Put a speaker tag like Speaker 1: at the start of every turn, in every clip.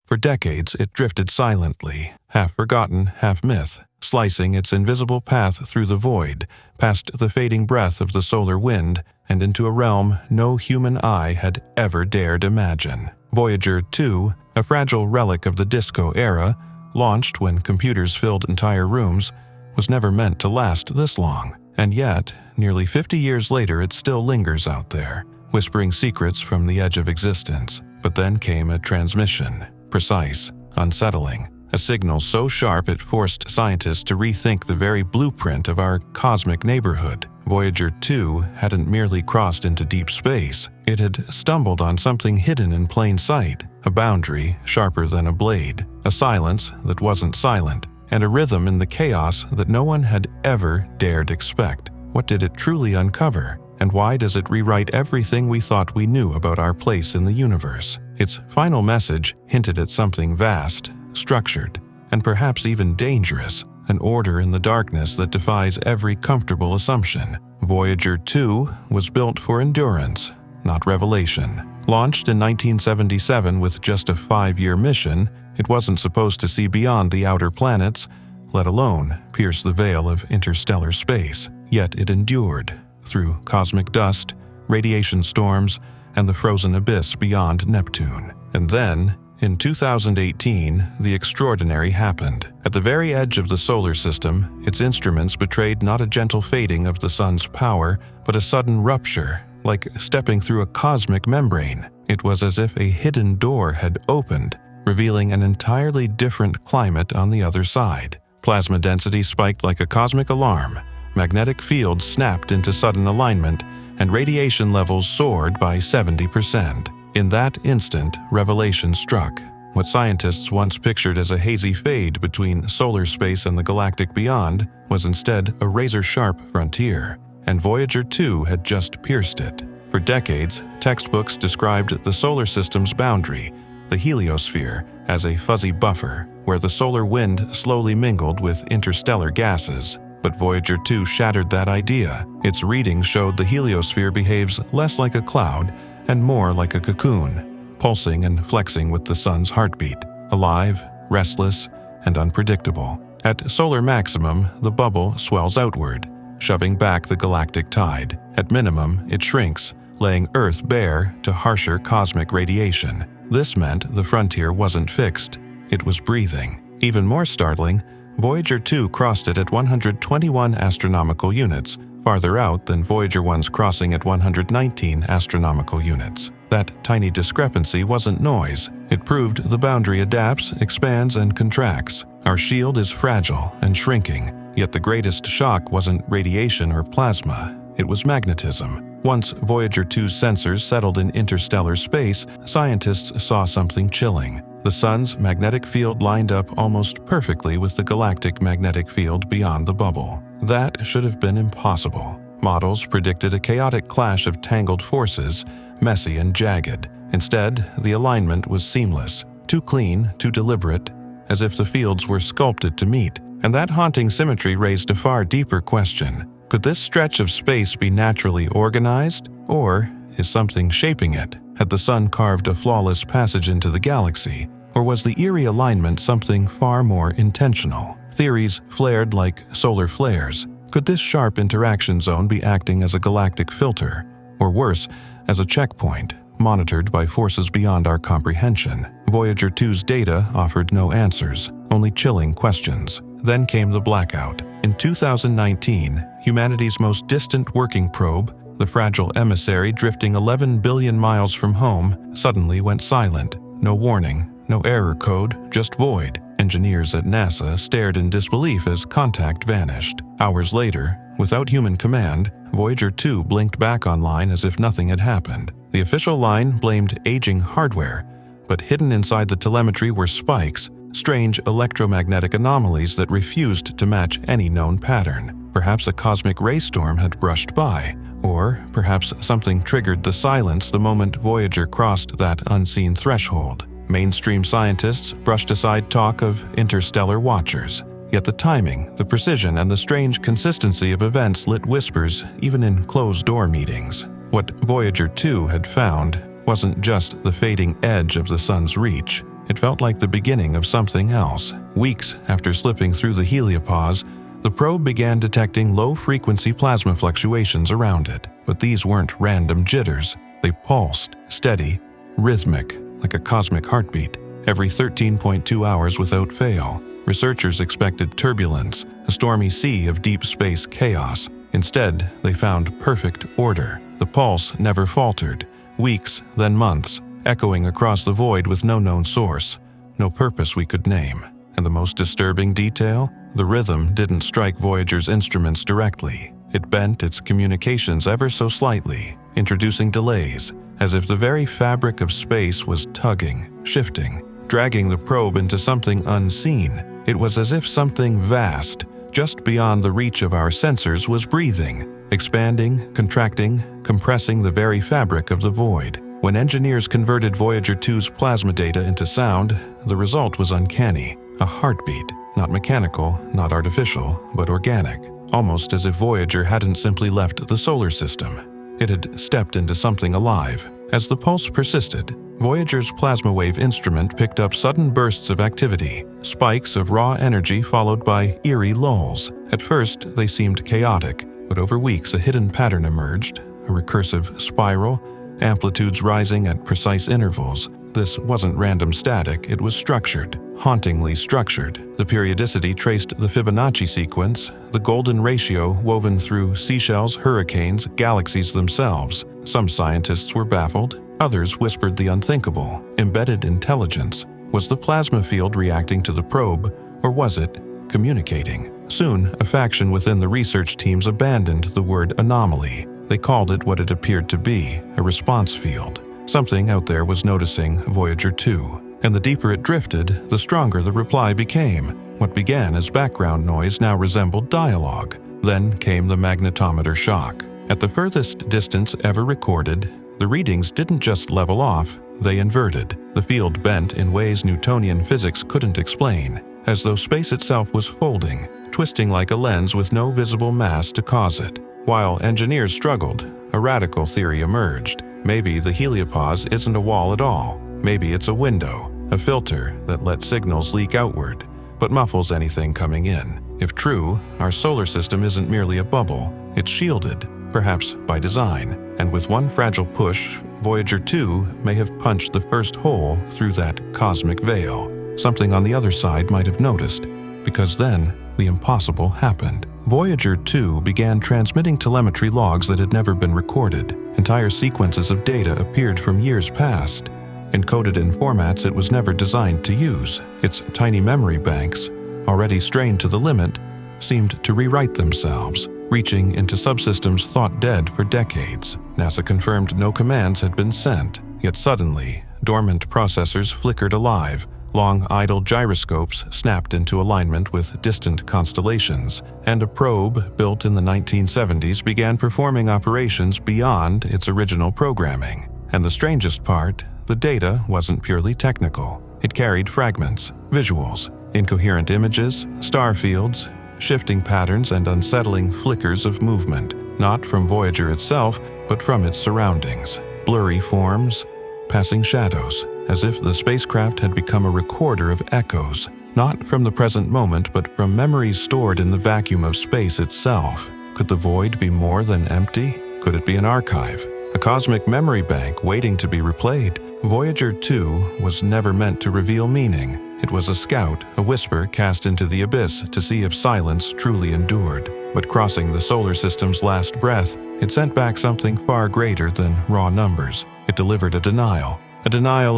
Speaker 1: For decades, it drifted silently, half forgotten, half myth, slicing its invisible path through the void, past the fading breath of the solar wind, and into a realm no human eye had ever dared imagine. Voyager 2, a fragile relic of the disco era, launched when computers filled entire rooms, was never meant to last this long. And yet, nearly 50 years later, it still lingers out there, whispering secrets from the edge of existence. But then came a transmission, precise, unsettling, a signal so sharp it forced scientists to rethink the very blueprint of our cosmic neighborhood. Voyager 2 hadn't merely crossed into deep space. It had stumbled on something hidden in plain sight, a boundary sharper than a blade, a silence that wasn't silent, and a rhythm in the chaos that no one had ever dared expect. What did it truly uncover? And why does it rewrite everything we thought we knew about our place in the universe? Its final message hinted at something vast, structured, and perhaps even dangerous, an order in the darkness that defies every comfortable assumption. Voyager 2 was built for endurance, not revelation. Launched in 1977 with just a 5-year mission, it wasn't supposed to see beyond the outer planets, let alone pierce the veil of interstellar space. Yet it endured, through cosmic dust, radiation storms, and the frozen abyss beyond Neptune. And then, in 2018, the extraordinary happened. At the very edge of the solar system, its instruments betrayed not a gentle fading of the sun's power, but a sudden rupture, like stepping through a cosmic membrane. It was as if a hidden door had opened, revealing an entirely different climate on the other side. Plasma density spiked like a cosmic alarm, magnetic fields snapped into sudden alignment, and radiation levels soared by 70%. In that instant, revelation struck. What scientists once pictured as a hazy fade between solar space and the galactic beyond was instead a razor-sharp frontier, and Voyager 2 had just pierced it. For decades, textbooks described the solar system's boundary, the heliosphere, as a fuzzy buffer where the solar wind slowly mingled with interstellar gases. But Voyager 2 shattered that idea. Its readings showed the heliosphere behaves less like a cloud and more like a cocoon, pulsing and flexing with the sun's heartbeat, alive, restless, and unpredictable. At solar maximum, the bubble swells outward, shoving back the galactic tide. At minimum, it shrinks, laying Earth bare to harsher cosmic radiation. This meant the frontier wasn't fixed, it was breathing. Even more startling, Voyager 2 crossed it at 121 astronomical units, farther out than Voyager 1's crossing at 119 astronomical units. That tiny discrepancy wasn't noise. It proved the boundary adapts, expands, and contracts. Our shield is fragile and shrinking, yet the greatest shock wasn't radiation or plasma, it was magnetism. Once Voyager 2's sensors settled in interstellar space, scientists saw something chilling. The sun's magnetic field lined up almost perfectly with the galactic magnetic field beyond the bubble. That should have been impossible. Models predicted a chaotic clash of tangled forces, messy and jagged. Instead, the alignment was seamless, too clean, too deliberate, as if the fields were sculpted to meet. And that haunting symmetry raised a far deeper question. Could this stretch of space be naturally organized, or is something shaping it? Had the sun carved a flawless passage into the galaxy, or was the eerie alignment something far more intentional? Theories flared like solar flares. Could this sharp interaction zone be acting as a galactic filter, or worse, as a checkpoint, monitored by forces beyond our comprehension? Voyager 2's data offered no answers, only chilling questions. Then came the blackout. In 2019, humanity's most distant working probe, the fragile emissary drifting 11 billion miles from home, suddenly went silent. No warning, no error code, just void. Engineers at NASA stared in disbelief as contact vanished. Hours later, without human command, Voyager 2 blinked back online as if nothing had happened. The official line blamed aging hardware, but hidden inside the telemetry were spikes, strange electromagnetic anomalies that refused to match any known pattern. Perhaps a cosmic ray storm had brushed by, or perhaps something triggered the silence the moment Voyager crossed that unseen threshold. Mainstream scientists brushed aside talk of interstellar watchers, yet the timing, the precision, and the strange consistency of events lit whispers even in closed-door meetings. What Voyager 2 had found wasn't just the fading edge of the sun's reach. It felt like the beginning of something else. Weeks after slipping through the heliopause, the probe began detecting low-frequency plasma fluctuations around it. But these weren't random jitters. They pulsed, steady, rhythmic, like a cosmic heartbeat, every 13.2 hours without fail. Researchers expected turbulence, a stormy sea of deep space chaos. Instead, they found perfect order. The pulse never faltered. Weeks, then months, echoing across the void with no known source, no purpose we could name. And the most disturbing detail? The rhythm didn't strike Voyager's instruments directly. It bent its communications ever so slightly, introducing delays, as if the very fabric of space was tugging, shifting, dragging the probe into something unseen. It was as if something vast, just beyond the reach of our sensors, was breathing, expanding, contracting, compressing the very fabric of the void. When engineers converted Voyager 2's plasma data into sound, the result was uncanny. A heartbeat, not mechanical, not artificial, but organic, almost as if Voyager hadn't simply left the solar system. It had stepped into something alive. As the pulse persisted, Voyager's plasma wave instrument picked up sudden bursts of activity, spikes of raw energy followed by eerie lulls. At first, they seemed chaotic, but over weeks a hidden pattern emerged, a recursive spiral, amplitudes rising at precise intervals. This wasn't random static, it was structured, hauntingly structured. The periodicity traced the Fibonacci sequence, the golden ratio woven through seashells, hurricanes, galaxies themselves. Some scientists were baffled, others whispered the unthinkable. Embedded intelligence. Was the plasma field reacting to the probe, or was it communicating? Soon, a faction within the research teams abandoned the word anomaly. They called it what it appeared to be, a response field. Something out there was noticing Voyager 2, and the deeper it drifted, the stronger the reply became. What began as background noise now resembled dialogue. Then came the magnetometer shock. At the furthest distance ever recorded, the readings didn't just level off, they inverted. The field bent in ways Newtonian physics couldn't explain, as though space itself was folding, twisting like a lens with no visible mass to cause it. While engineers struggled, a radical theory emerged. Maybe the heliopause isn't a wall at all. Maybe it's a window, a filter that lets signals leak outward, but muffles anything coming in. If true, our solar system isn't merely a bubble, it's shielded, perhaps by design. And with one fragile push, Voyager 2 may have punched the first hole through that cosmic veil. Something on the other side might have noticed, because then the impossible happened. Voyager 2 began transmitting telemetry logs that had never been recorded. Entire sequences of data appeared from years past, encoded in formats it was never designed to use. Its tiny memory banks, already strained to the limit, seemed to rewrite themselves, reaching into subsystems thought dead for decades. NASA confirmed no commands had been sent, yet suddenly, dormant processors flickered alive. Long idle gyroscopes snapped into alignment with distant constellations, and a probe built in the 1970s began performing operations beyond its original programming. And the strangest part, the data wasn't purely technical. It carried fragments, visuals, incoherent images, star fields, shifting patterns and unsettling flickers of movement, not from Voyager itself, but from its surroundings. Blurry forms, passing shadows, as if the spacecraft had become a recorder of echoes, not from the present moment but from memories stored in the vacuum of space itself. Could the void be more than empty? Could it be an archive? A cosmic memory bank waiting to be replayed? Voyager 2 was never meant to reveal meaning. It was a scout, a whisper cast into the abyss to see if silence truly endured. But crossing the solar system's last breath, it sent back something far greater than raw numbers. It delivered a denial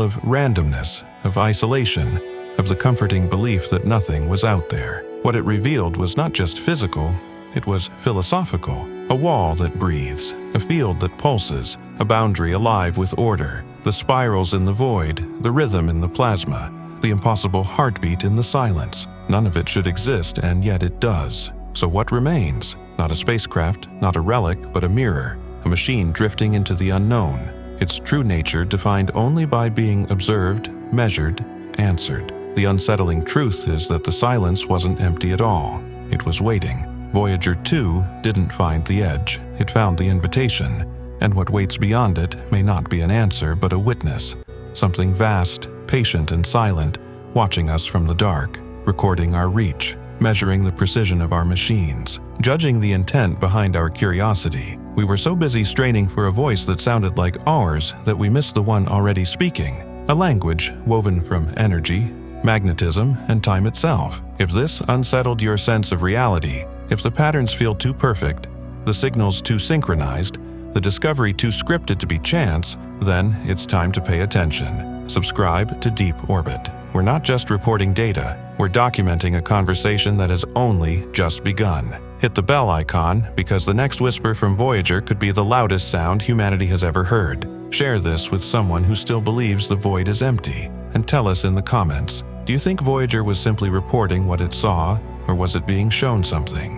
Speaker 1: of randomness, of isolation, of the comforting belief that nothing was out there. What it revealed was not just physical, it was philosophical. A wall that breathes, a field that pulses, a boundary alive with order, the spirals in the void, the rhythm in the plasma, the impossible heartbeat in the silence. None of it should exist, and yet it does. So what remains? Not a spacecraft, not a relic, but a mirror, a machine drifting into the unknown. Its true nature defined only by being observed, measured, answered. The unsettling truth is that the silence wasn't empty at all. It was waiting. Voyager 2 didn't find the edge. It found the invitation, and what waits beyond it may not be an answer but a witness. Something vast, patient and silent, watching us from the dark, recording our reach, measuring the precision of our machines, judging the intent behind our curiosity. We were so busy straining for a voice that sounded like ours that we missed the one already speaking, a language woven from energy, magnetism, and time itself. If this unsettled your sense of reality, if the patterns feel too perfect, the signals too synchronized, the discovery too scripted to be chance, then it's time to pay attention. Subscribe to Deep Orbit. We're not just reporting data, we're documenting a conversation that has only just begun. Hit the bell icon because the next whisper from Voyager could be the loudest sound humanity has ever heard. Share this with someone who still believes the void is empty, and tell us in the comments, do you think Voyager was simply reporting what it saw, or was it being shown something?